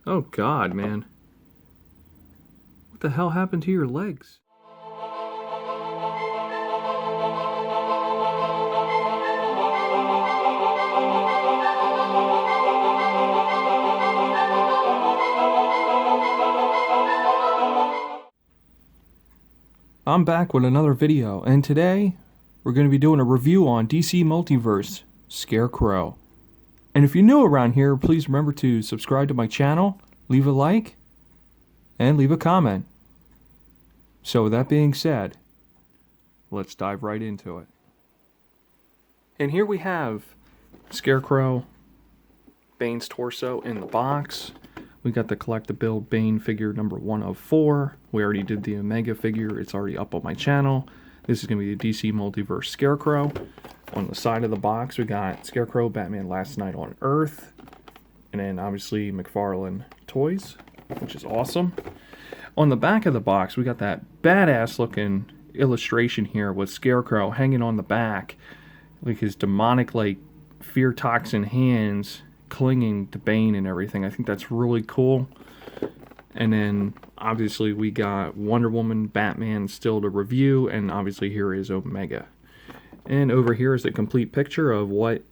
Oh God, man. What the hell happened to your legs? I'm back with another video, and today we're going to be doing a review on DC Multiverse Scarecrow. And if you're new around here, please remember to subscribe to my channel, leave a like, and leave a comment. So with that being said, let's dive right into it. And here we have Scarecrow, Bane's torso in the box. We got the collect-to-build Bane figure number 1 of 4. We already did the Omega figure. It's already up on my channel. This is going to be the DC Multiverse Scarecrow. On the side of the box, we got Scarecrow, Batman Last Night on Earth. And then, obviously, McFarlane toys, which is awesome. On the back of the box, we got that badass-looking illustration here with Scarecrow hanging on the back. Like his demonic, like, fear toxin hands clinging to Bane and everything. I think that's really cool. And then obviously we got Wonder Woman, Batman still to review, and obviously here is Omega. And over here is a complete picture of what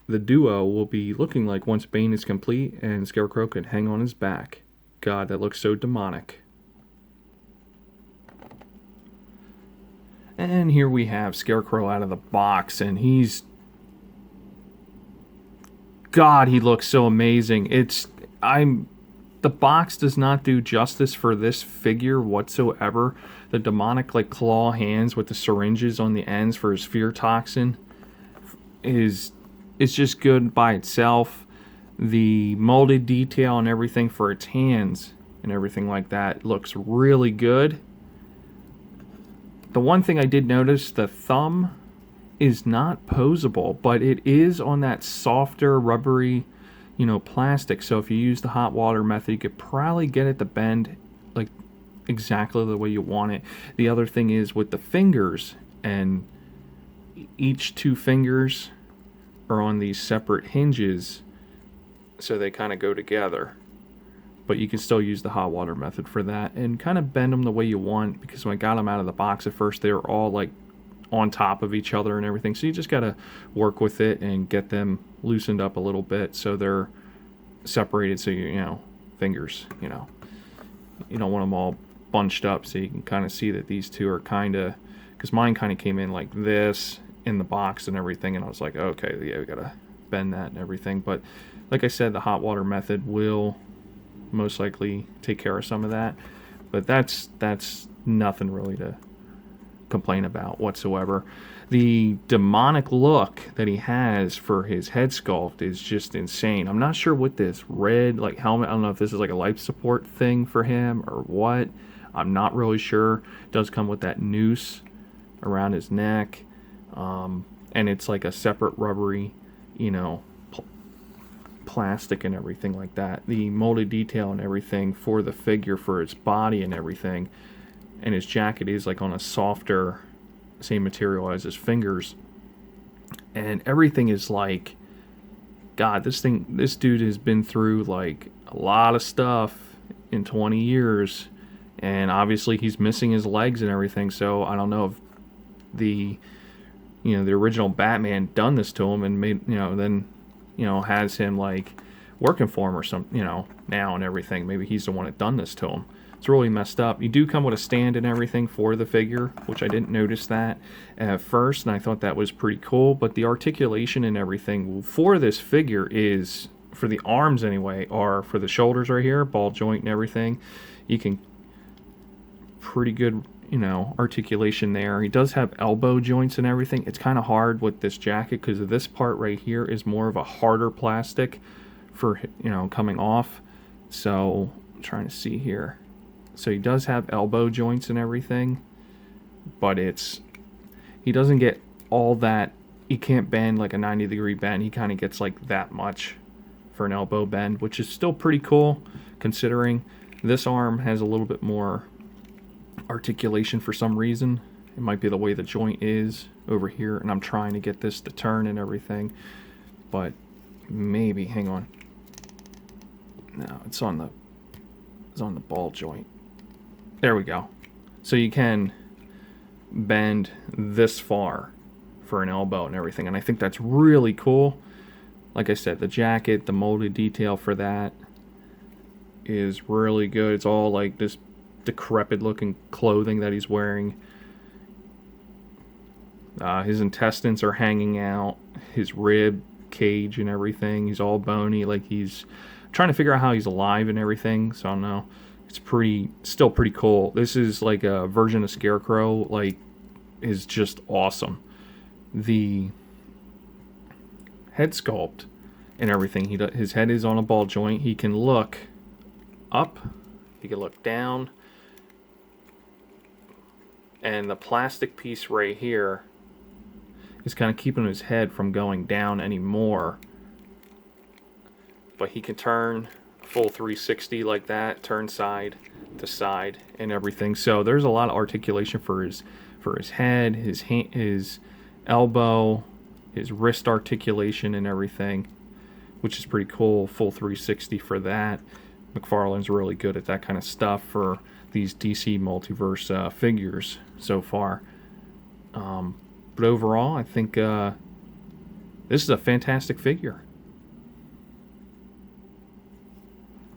the duo will be looking like once Bane is complete and Scarecrow can hang on his back. God, that looks so demonic. And here we have Scarecrow out of the box, and he's... God, he looks so amazing. The box does not do justice for this figure whatsoever. The demonic, like, claw hands with the syringes on the ends for his fear toxin is just good by itself. The molded detail and everything for its hands and everything like that looks really good. The one thing I did notice, the thumb is not posable, but it is on that softer, rubbery, plastic. So if you use the hot water method, you could probably get it to bend like exactly the way you want it. The other thing is with the fingers, and each 2 fingers are on these separate hinges, so they kind of go together. But you can still use the hot water method for that and kind of bend them the way you want, because when I got them out of the box at first, they were all like on top of each other and everything. So you just got to work with it and get them loosened up a little bit so they're separated, so fingers, you don't want them all bunched up, so you can kind of see that these two are kind of, because mine kind of came in like this in the box and everything, and I was like, okay, yeah, we got to bend that and everything. But like I said, the hot water method will most likely take care of some of that, but that's nothing really to complain about whatsoever. The demonic look that he has for his head sculpt is just insane. I'm not sure what this red like helmet, I don't know if this is like a life support thing for him or what. I'm not really sure. It does come with that noose around his neck, and it's like a separate rubbery, plastic and everything like that. The molded detail and everything for the figure, for its body and everything, and his jacket is like on a softer, same material as his fingers, and everything is like, God, this dude has been through like a lot of stuff in 20 years, and obviously he's missing his legs and everything. So I don't know if the original Batman done this to him and made then has him like working for him or something, now and everything. Maybe he's the one that done this to him. It's really messed up. You do come with a stand and everything for the figure, which I didn't notice that at first, and I thought that was pretty cool. But the articulation and everything for this figure is, for the arms anyway, are for the shoulders right here, ball joint and everything. You can, pretty good, articulation there. He does have elbow joints and everything. It's kind of hard with this jacket because this part right here is more of a harder plastic for, coming off. So I'm trying to see here. So he does have elbow joints and everything, but he doesn't get all that. He can't bend like a 90-degree bend. He kind of gets like that much for an elbow bend, which is still pretty cool considering this arm has a little bit more articulation for some reason. It might be the way the joint is over here, and I'm trying to get this to turn and everything. But maybe, hang on. No, it's on the ball joint. There we go. So you can bend this far for an elbow and everything, and I think that's really cool. Like I said, the jacket, the molded detail for that is really good. It's all like this decrepit looking clothing that he's wearing. His intestines are hanging out, his rib cage and everything. He's all bony, like he's trying to figure out how he's alive and everything. So I don't know. It's still pretty cool. This is like a version of Scarecrow, like, is just awesome. The head sculpt and everything. His head is on a ball joint. He can look up. He can look down. And the plastic piece right here is kind of keeping his head from going down anymore. But he can turn full 360 like that, turn side to side and everything. So there's a lot of articulation for his head, his hand, his elbow, his wrist articulation and everything, which is pretty cool. Full 360 for that. McFarlane's really good at that kind of stuff for these DC Multiverse figures so far. But overall, I think this is a fantastic figure.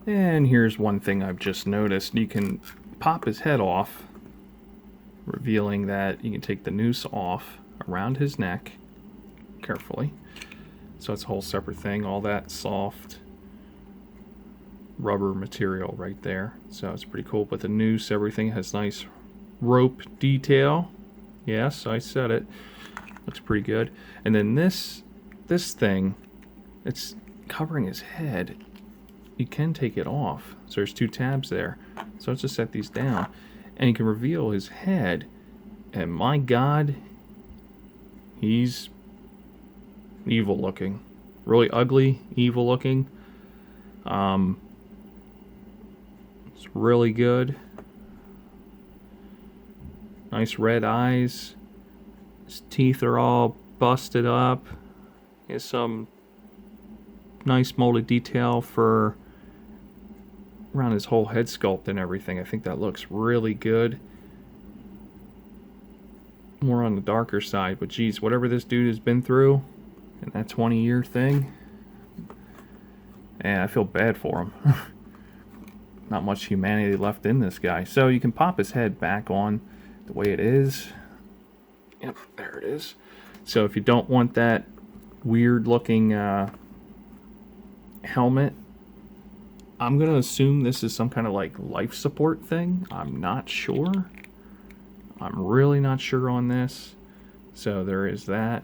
And here's one thing I've just noticed. You can pop his head off, revealing that you can take the noose off around his neck carefully. So it's a whole separate thing. All that soft rubber material right there. So it's pretty cool. But the noose, everything has nice rope detail. Yes, I said it. Looks pretty good. And then this thing, it's covering his head. You can take it off. So there's two tabs there. So let's just set these down. And you can reveal his head. And my God, he's evil looking. Really ugly, evil looking. It's really good. Nice red eyes. His teeth are all busted up. He has some nice molded detail for around his whole head sculpt and everything. I think that looks really good. More on the darker side, but geez, whatever this dude has been through in that 20-year thing, and I feel bad for him. Not much humanity left in this guy. So you can pop his head back on the way it is. Yep, there it is. So if you don't want that weird looking helmet, I'm going to assume this is some kind of like life support thing. I'm not sure. I'm really not sure on this. So there is that.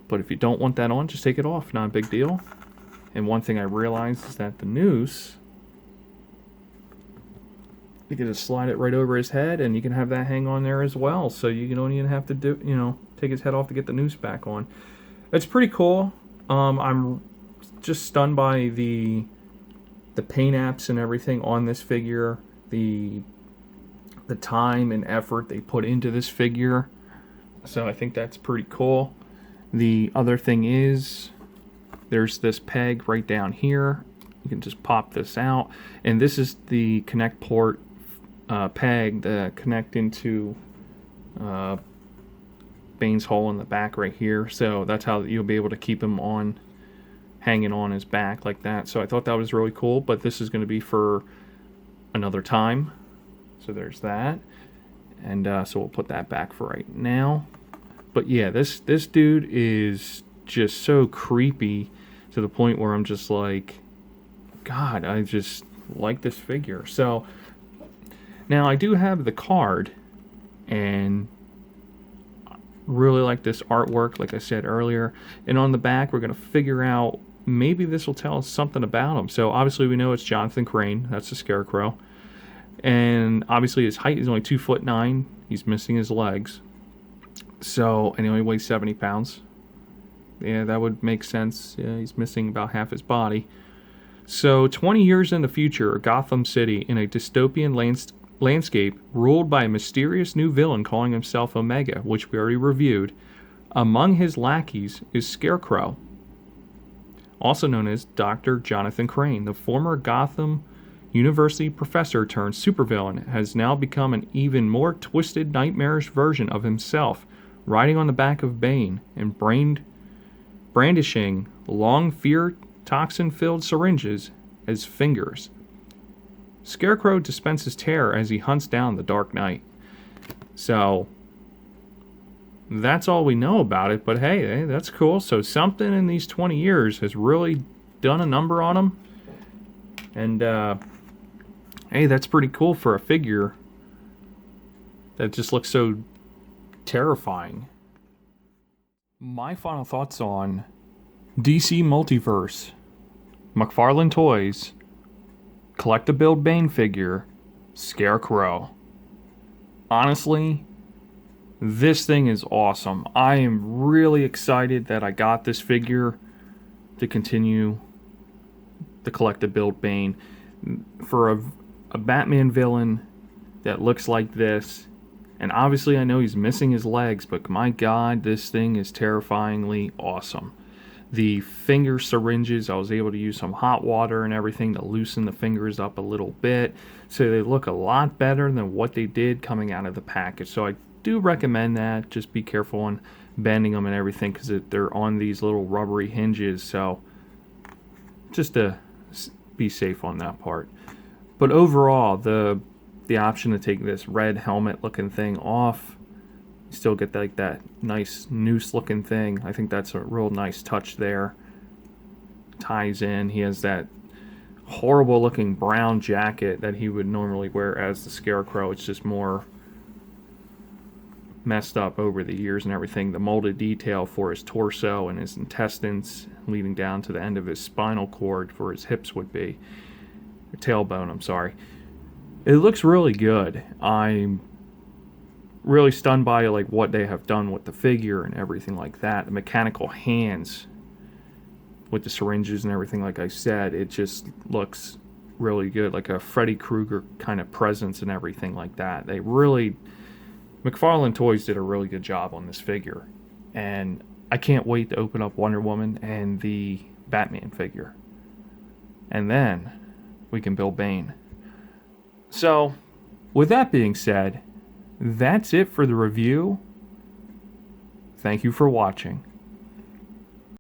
But if you don't want that on, just take it off. Not a big deal. And one thing I realized is that the noose, you can just slide it right over his head and you can have that hang on there as well. So you don't even have to take his head off to get the noose back on. It's pretty cool. I'm just stunned by the paint apps and everything on this figure, the time and effort they put into this figure. So I think that's pretty cool. The other thing is there's this peg right down here. You can just pop this out, and this is the connect port peg to connect into Bane's hole in the back right here. So that's how you'll be able to keep him on, hanging on his back like that. So I thought that was really cool, but this is going to be for another time. So there's that. And so we'll put that back for right now. But yeah, this dude is just so creepy to the point where I'm just like, God, I just like this figure. So now I do have the card and really like this artwork, like I said earlier. And on the back, we're going to figure out, maybe this will tell us something about him. So obviously we know it's Jonathan Crane. That's the Scarecrow. And obviously his height is only 2'9". He's missing his legs. So, and he only weighs 70 pounds. Yeah, that would make sense. Yeah, he's missing about half his body. So 20 years in the future, Gotham City in a dystopian landscape ruled by a mysterious new villain calling himself Omega, which we already reviewed. Among his lackeys is Scarecrow. also known as Dr. Jonathan Crane, the former Gotham University professor turned supervillain, has now become an even more twisted, nightmarish version of himself, riding on the back of Bane and brandishing long, fear toxin filled syringes as fingers. Scarecrow dispenses terror as he hunts down the Dark Knight. So, that's all we know about it, but hey, that's cool. So, something in these 20 years has really done a number on him. And, hey, that's pretty cool for a figure that just looks so terrifying. My final thoughts on DC Multiverse, McFarlane Toys, Collect-a-Build Bane figure, Scarecrow. Honestly, this thing is awesome. I am really excited that I got this figure to continue the Collect-a-Build Bane. For a Batman villain that looks like this, and obviously I know he's missing his legs, but my god, this thing is terrifyingly awesome. The finger syringes, I was able to use some hot water and everything to loosen the fingers up a little bit, so they look a lot better than what they did coming out of the package. So I do recommend that. Just be careful on bending them and everything, because they're on these little rubbery hinges, so just to be safe on that part. But overall, the option to take this red helmet looking thing off, you still get like that nice noose looking thing. I think that's a real nice touch there. Ties in. He has that horrible looking brown jacket that he would normally wear as the Scarecrow. It's just more messed up over the years and everything. The molded detail for his torso and his intestines leading down to the end of his spinal cord for his hips would be. Or tailbone, I'm sorry. It looks really good. I'm really stunned by like what they have done with the figure and everything like that. The mechanical hands with the syringes and everything, like I said, it just looks really good, like a Freddy Krueger kind of presence and everything like that. They really, McFarlane Toys did a really good job on this figure, and I can't wait to open up Wonder Woman and the Batman figure, and then we can build Bane. So, with that being said, that's it for the review. Thank you for watching.